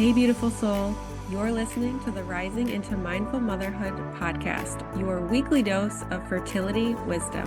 Hey, beautiful soul. You're listening to the Rising into Mindful Motherhood podcast, your weekly dose of fertility wisdom.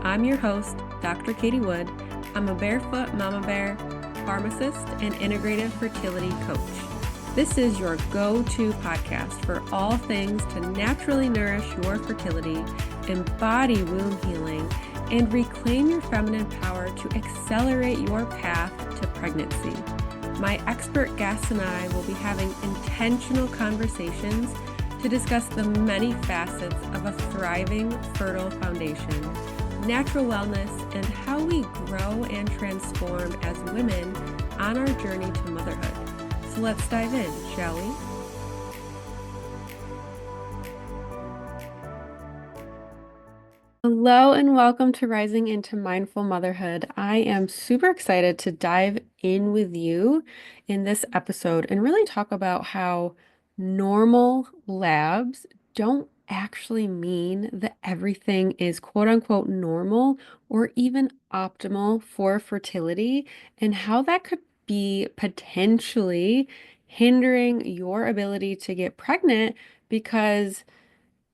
I'm your host, Dr. Katie Wood. I'm a barefoot mama bear, pharmacist, and integrative fertility coach. This is your go-to podcast for all things to naturally nourish your fertility, embody womb healing, and reclaim your feminine power to accelerate your path to pregnancy. My expert guests and I will be having intentional conversations to discuss the many facets of a thriving, fertile foundation, natural wellness, and how we grow and transform as women on our journey to motherhood. So let's dive in, shall we? Hello and welcome to Rising into Mindful Motherhood. I am super excited to dive in with you in this episode and really talk about how normal labs don't actually mean that everything is quote unquote normal or even optimal for fertility, and how that could be potentially hindering your ability to get pregnant because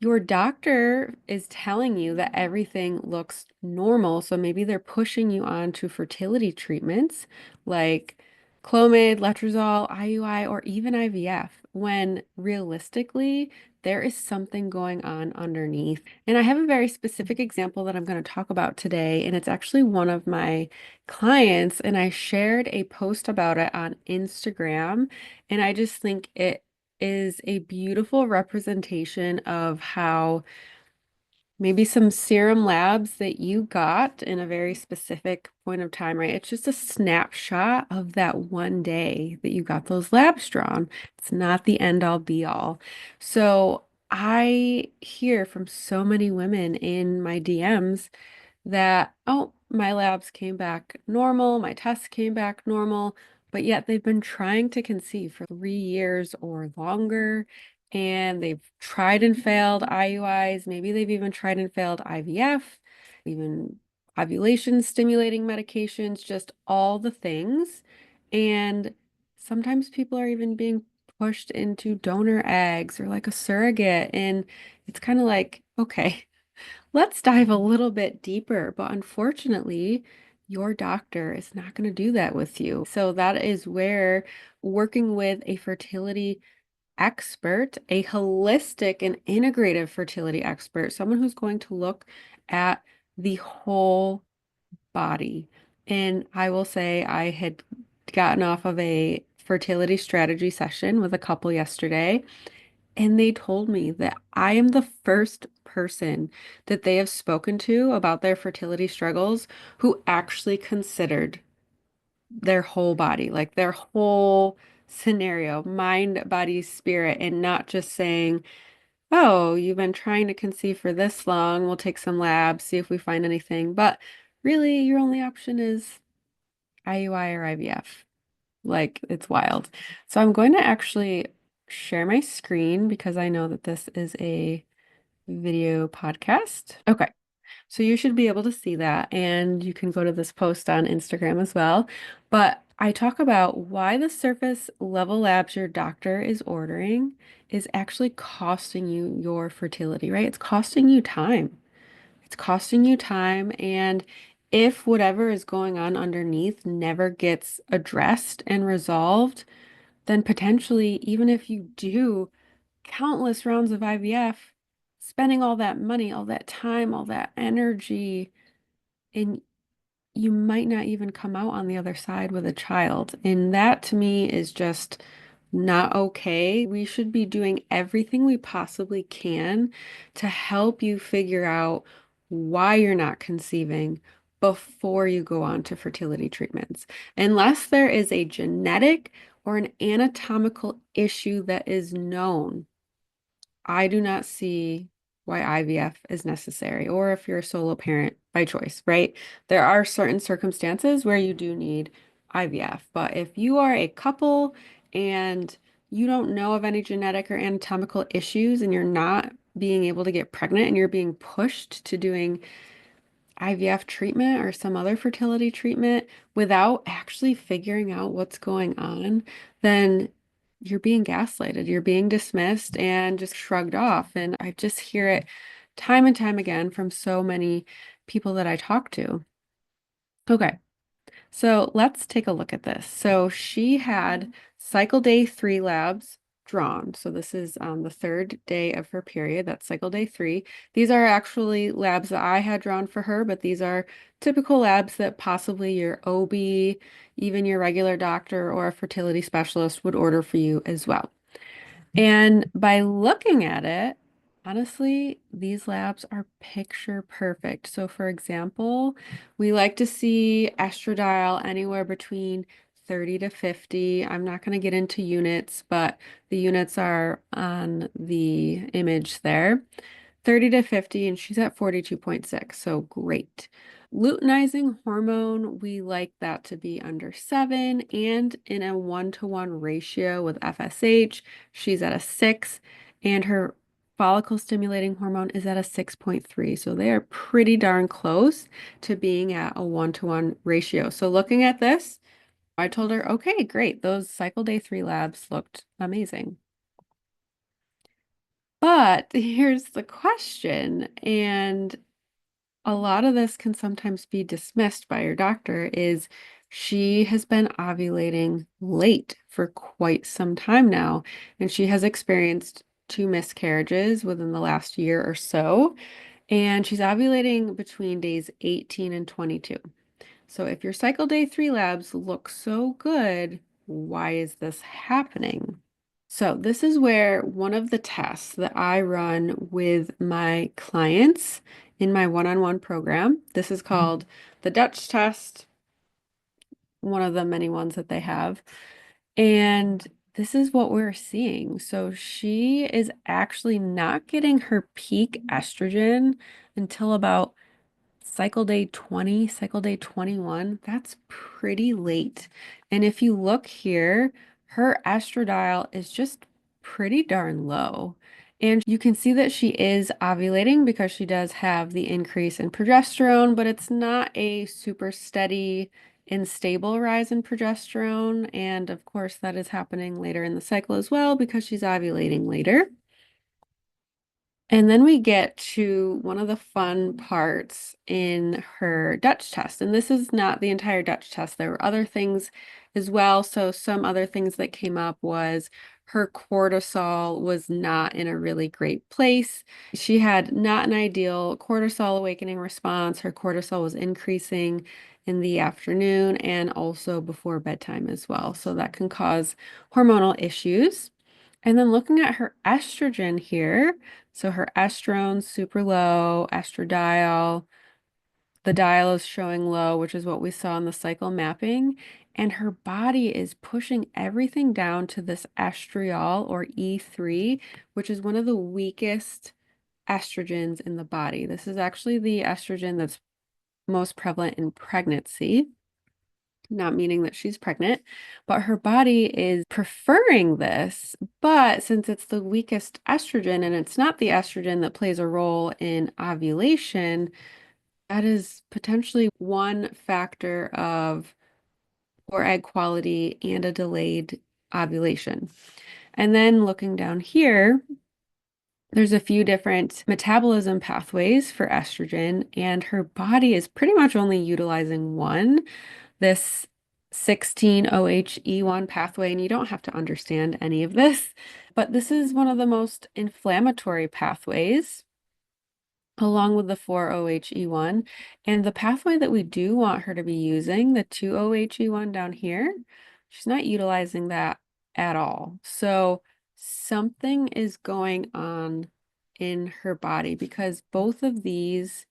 your doctor is telling you that everything looks normal, so maybe they're pushing you on to fertility treatments like Clomid, Letrozole, IUI, or even IVF, when realistically, there is something going on underneath. And I have a very specific example that I'm going to talk about today, and it's actually one of my clients, and I shared a post about it on Instagram, and I just think it is a beautiful representation of how maybe some serum labs that you got in a very specific point of time, right? It's just a snapshot of that one day that you got those labs drawn. It's not the end all be all. So I hear from so many women in my DMs that, oh, my labs came back normal, my tests came back normal, but yet they've been trying to conceive for 3 years or longer, and they've tried and failed IUIs. Maybe they've even tried and failed IVF, even ovulation stimulating medications, just all the things. And sometimes people are even being pushed into donor eggs or like a surrogate. And it's kind of like, okay, let's dive a little bit deeper, but unfortunately, your doctor is not going to do that with you. So that is where working with a fertility expert, a holistic and integrative fertility expert, someone who's going to look at the whole body. And I will say I had gotten off of a fertility strategy session with a couple yesterday, and they told me that I am the first person that they have spoken to about their fertility struggles who actually considered their whole body, like their whole scenario, mind, body, spirit, and not just saying, oh, you've been trying to conceive for this long. We'll take some labs, see if we find anything. But really, your only option is IUI or IVF. Like, it's wild. So I'm going to actually share my screen because I know that this is a video podcast. Okay. So you should be able to see that, and you can go to this post on Instagram as well. But I talk about why the surface level labs your doctor is ordering is actually costing you your fertility, right? It's costing you time. It's costing you time. And if whatever is going on underneath never gets addressed and resolved, then potentially, even if you do countless rounds of IVF, spending all that money, all that time, all that energy, and you might not even come out on the other side with a child. And that to me is just not okay. We should be doing everything we possibly can to help you figure out why you're not conceiving before you go on to fertility treatments. Unless there is a genetic or an anatomical issue that is known, I do not see why IVF is necessary, or if you're a solo parent by choice, right? There are certain circumstances where you do need IVF, but if you are a couple and you don't know of any genetic or anatomical issues and you're not being able to get pregnant and you're being pushed to doing IVF treatment or some other fertility treatment without actually figuring out what's going on, then you're being gaslighted, you're being dismissed and just shrugged off. And I just hear it time and time again from so many people that I talk to. Okay. So let's take a look at this. So she had cycle day 3 labs drawn. So this is on the third day of her period. That's cycle day 3. These are actually labs that I had drawn for her, but these are typical labs that possibly your OB, even your regular doctor or a fertility specialist would order for you as well. And by looking at it, honestly, these labs are picture perfect. So, for example, we like to see estradiol anywhere between 30 to 50. I'm not going to get into units, but the units are on the image there. 30 to 50, and she's at 42.6, so great. Luteinizing hormone, we like that to be under 7 and in a 1-to-1 ratio with FSH. She's at a 6, and her follicle stimulating hormone is at a 6.3. So they are pretty darn close to being at a 1-to-1 ratio. So looking at this, I told her, okay, great. Those cycle day 3 labs looked amazing. But here's the question, and a lot of this can sometimes be dismissed by your doctor, is she has been ovulating late for quite some time now, and she has experienced 2 miscarriages within the last year or so, and she's ovulating between days 18 and 22. So if your cycle day 3 labs look so good, why is this happening? So this is where one of the tests that I run with my clients in my one-on-one program, this is called the Dutch test, one of the many ones that they have. And this is what we're seeing. So she is actually not getting her peak estrogen until about cycle day 20, cycle day 21. That's pretty late. And if you look here, her estradiol is just pretty darn low. And you can see that she is ovulating because she does have the increase in progesterone, but it's not a super steady and stable rise in progesterone. And of course, that is happening later in the cycle as well because she's ovulating later. And then we get to one of the fun parts in her Dutch test. And this is not the entire Dutch test. There were other things as well. So some other things that came up was her cortisol was not in a really great place. She had not an ideal cortisol awakening response. Her cortisol was increasing in the afternoon and also before bedtime as well. So that can cause hormonal issues. And then looking at her estrogen here, so her estrogen's super low, estradiol, the dial is showing low, which is what we saw in the cycle mapping. And her body is pushing everything down to this estriol or E3, which is one of the weakest estrogens in the body. This is actually the estrogen that's most prevalent in pregnancy, not meaning that she's pregnant, but her body is preferring this. But since it's the weakest estrogen and it's not the estrogen that plays a role in ovulation, that is potentially one factor of poor egg quality and a delayed ovulation. And then looking down here, there's a few different metabolism pathways for estrogen, and her body is pretty much only utilizing one, this 16-OHE1 pathway, and you don't have to understand any of this, but this is one of the most inflammatory pathways, along with the 4-OHE1. And the pathway that we do want her to be using, the 2-OHE1 down here, she's not utilizing that at all. So something is going on in her body because both of these,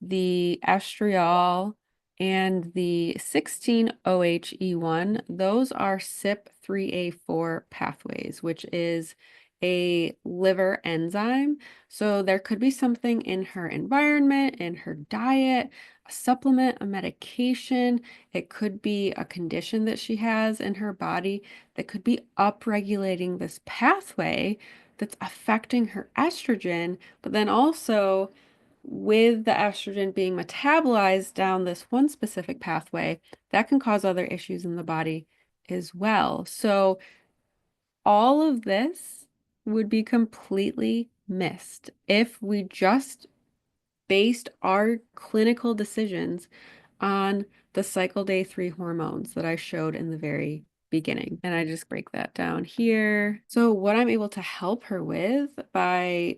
the estriol and the 16-OHE1, those are CYP3A4 pathways, which is a liver enzyme. So there could be something in her environment, in her diet, a supplement, a medication. It could be a condition that she has in her body that could be upregulating this pathway that's affecting her estrogen, but then also with the estrogen being metabolized down this one specific pathway, that can cause other issues in the body as well. So all of this would be completely missed if we just based our clinical decisions on the cycle day 3 hormones that I showed in the very beginning. And I just break that down here. So what I'm able to help her with by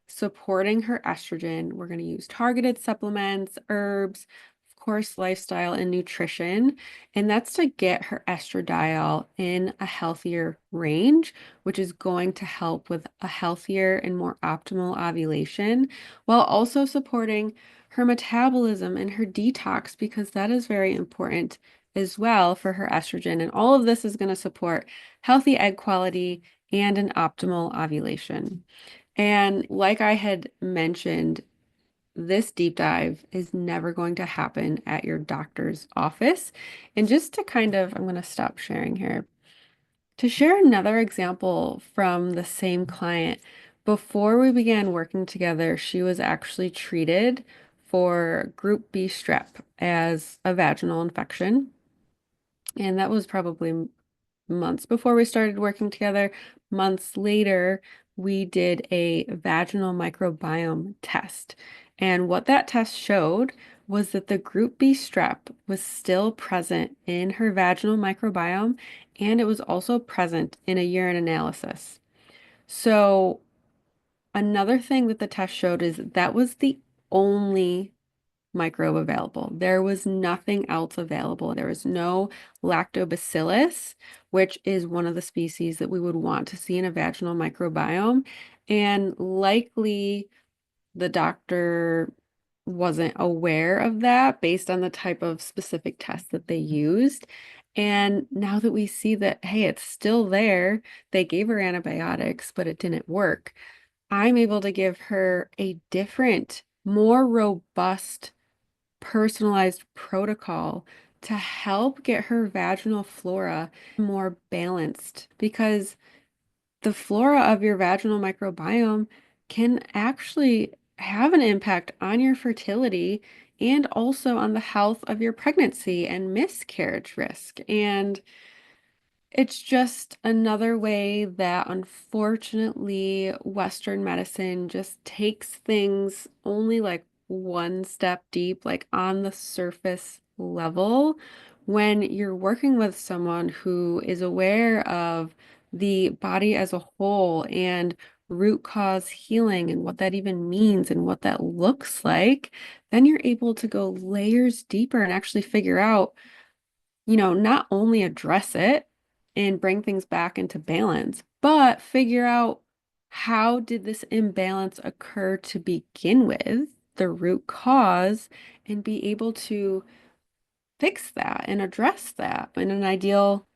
supporting her estrogen, we're going to use targeted supplements, herbs, of course, lifestyle and nutrition. And that's to get her estradiol in a healthier range, which is going to help with a healthier and more optimal ovulation, while also supporting her metabolism and her detox, because that is very important as well for her estrogen. And all of this is going to support healthy egg quality and an optimal ovulation. And like I had mentioned, this deep dive is never going to happen at your doctor's office. And just to kind of, I'm going to stop sharing here. To share another example from the same client, before we began working together, she was actually treated for group B strep as a vaginal infection. And that was probably months before we started working together. Months later, we did a vaginal microbiome test. And what that test showed was that the group B strep was still present in her vaginal microbiome, and it was also present in a urine analysis. So another thing that the test showed is that was the only microbe available. There was nothing else available. There was no lactobacillus, which is one of the species that we would want to see in a vaginal microbiome. And likely the doctor wasn't aware of that based on the type of specific test that they used. And now that we see that, hey, it's still there, they gave her antibiotics, but it didn't work. I'm able to give her a different, more robust, personalized protocol to help get her vaginal flora more balanced, because the flora of your vaginal microbiome can actually have an impact on your fertility and also on the health of your pregnancy and miscarriage risk. And it's just another way that unfortunately Western medicine just takes things only like one step deep, like on the surface level, when you're working with someone who is aware of the body as a whole and root cause healing and what that even means and what that looks like. Then you're able to go layers deeper and actually figure out, not only address it and bring things back into balance, but figure out, how did this imbalance occur to begin with, the root cause, and be able to fix that and address that in an ideal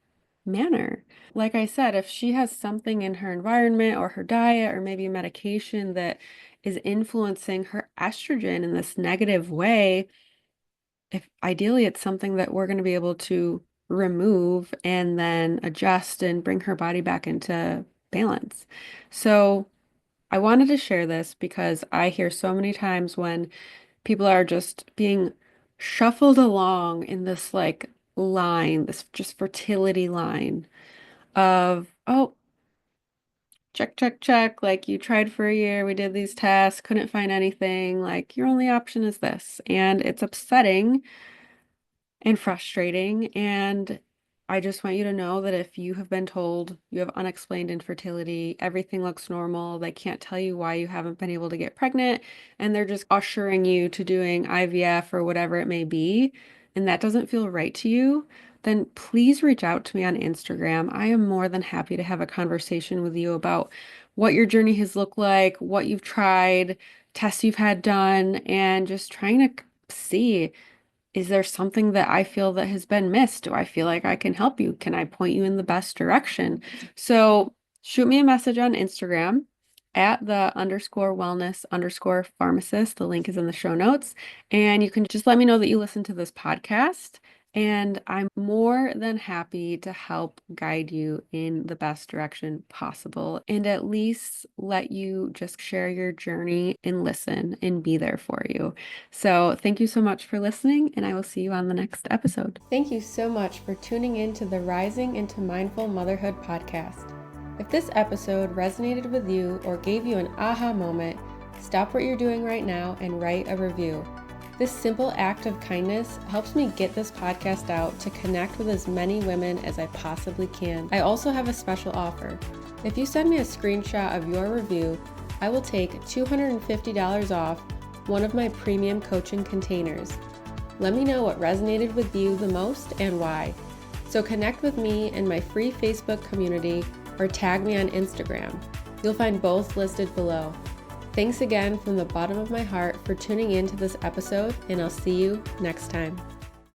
manner. Like I said, if she has something in her environment or her diet or maybe medication that is influencing her estrogen in this negative way, if ideally it's something that we're going to be able to remove and then adjust and bring her body back into balance. So I wanted to share this because I hear so many times when people are just being shuffled along in this like line, this just fertility line of, oh, check, check, check. Like, you tried for a year, we did these tests, couldn't find anything. Like, your only option is this. And it's upsetting and frustrating. And I just want you to know that if you have been told you have unexplained infertility, everything looks normal, they can't tell you why you haven't been able to get pregnant, and they're just ushering you to doing IVF or whatever it may be, and that doesn't feel right to you, then please reach out to me on Instagram. I am more than happy to have a conversation with you about what your journey has looked like, what you've tried, tests you've had done, and just trying to see, is there something that I feel that has been missed? Do I feel like I can help you? Can I point you in the best direction? So shoot me a message on Instagram at the _wellness_pharmacist. The link is in the show notes. And you can just let me know that you listen to this podcast. And I'm more than happy to help guide you in the best direction possible and at least let you just share your journey and listen and be there for you. So thank you so much for listening, and I will see you on the next episode. Thank you so much for tuning in to the Rising into Mindful Motherhood podcast. If this episode resonated with you or gave you an aha moment, stop what you're doing right now and write a review. This simple act of kindness helps me get this podcast out to connect with as many women as I possibly can. I also have a special offer. If you send me a screenshot of your review, I will take $250 off one of my premium coaching containers. Let me know what resonated with you the most and why. So connect with me in my free Facebook community or tag me on Instagram. You'll find both listed below. Thanks again from the bottom of my heart for tuning in to this episode, and I'll see you next time.